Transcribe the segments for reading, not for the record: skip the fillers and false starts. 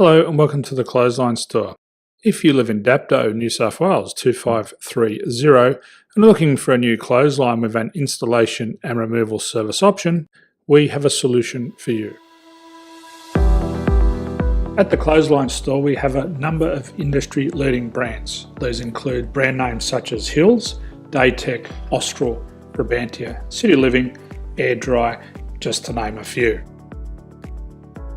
Hello and welcome to the Clothesline Store. If you live in Dapto, New South Wales 2530 and are looking for a new clothesline with an installation and removal service option, we have a solution for you. At the Clothesline Store we have a number of industry-leading brands. These include brand names such as Hills, Daytech, Austral, Brabantia, City Living, Air Dry, just to name a few.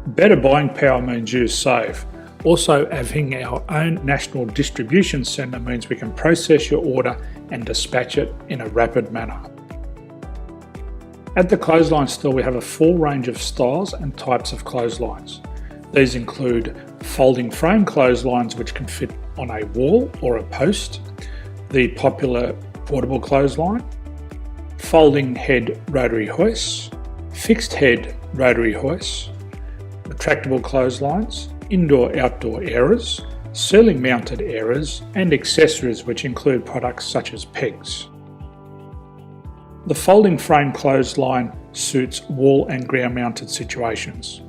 Better buying power means you save. Also, having our own national distribution centre means we can process your order and dispatch it in a rapid manner. At the Clothesline Store we have a full range of styles and types of clotheslines. These include folding frame clotheslines which can fit on a wall or a post, the popular portable clothesline, folding head rotary hoists, fixed head rotary hoists, retractable clotheslines, indoor-outdoor airers, ceiling mounted airers and accessories which include products such as pegs. The folding frame clothesline suits wall and ground mounted situations.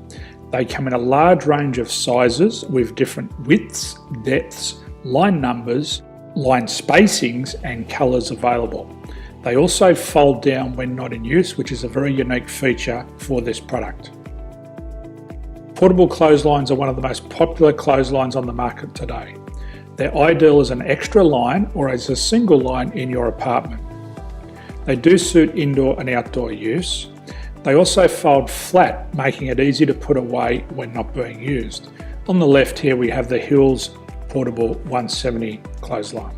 They come in a large range of sizes with different widths, depths, line numbers, line spacings and colours available. They also fold down when not in use, which is a very unique feature for this product. Portable clotheslines are one of the most popular clotheslines on the market today. They're ideal as an extra line or as a single line in your apartment. They do suit indoor and outdoor use. They also fold flat, making it easy to put away when not being used. On the left here we have the Hills Portable 170 clothesline.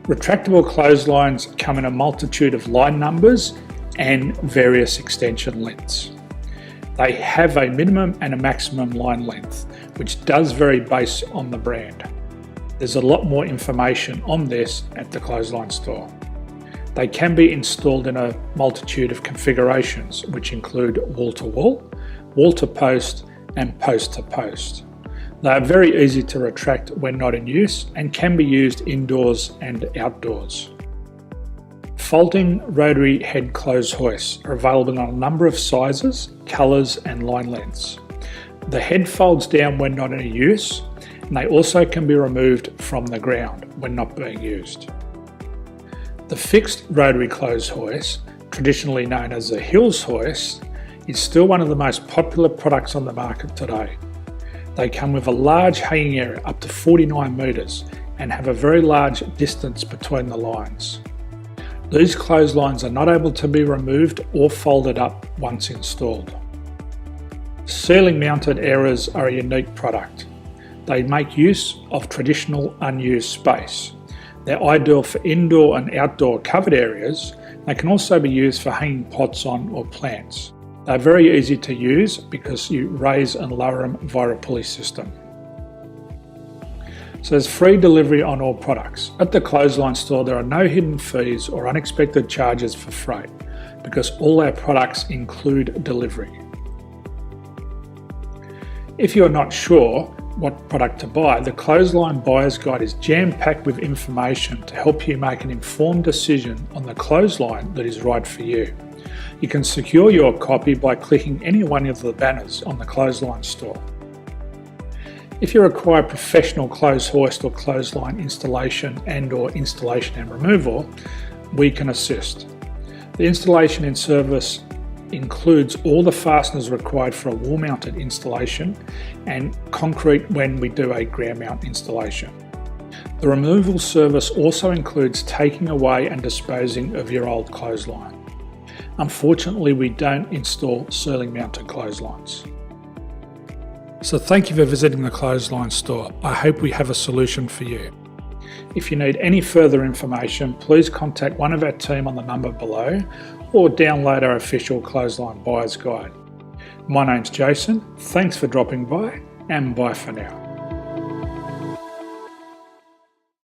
Retractable clotheslines come in a multitude of line numbers and various extension lengths. They have a minimum and a maximum line length, which does vary based on the brand. There's a lot more information on this at the Clothesline Store. They can be installed in a multitude of configurations, which include wall-to-wall, wall-to-post and post-to-post. They are very easy to retract when not in use and can be used indoors and outdoors. Folding rotary head clothes hoists are available in a number of sizes, colours and line lengths. The head folds down when not in use, and they also can be removed from the ground when not being used. The fixed rotary clothes hoist, traditionally known as the Hills hoist, is still one of the most popular products on the market today. They come with a large hanging area up to 49 metres and have a very large distance between the lines. These clotheslines are not able to be removed or folded up once installed. Ceiling mounted airers are a unique product. They make use of traditional unused space. They're ideal for indoor and outdoor covered areas. They can also be used for hanging pots on or plants. They're very easy to use because you raise and lower them via a pulley system. So there's free delivery on all products. At the Clothesline Store there are no hidden fees or unexpected charges for freight because all our products include delivery. If you're not sure what product to buy, the Clothesline Buyer's Guide is jam-packed with information to help you make an informed decision on the clothesline that is right for you. You can secure your copy by clicking any one of the banners on the Clothesline Store. If you require professional clothes hoist or clothesline installation and/or installation and removal, we can assist. The installation and service includes all the fasteners required for a wall-mounted installation and concrete when we do a ground mount installation. The removal service also includes taking away and disposing of your old clothesline. Unfortunately, we don't install ceiling mounted clotheslines. So thank you for visiting the Clothesline Store. I hope we have a solution for you. If you need any further information, please contact one of our team on the number below or download our official Clothesline Buyer's Guide. My name's Jason, thanks for dropping by and bye for now.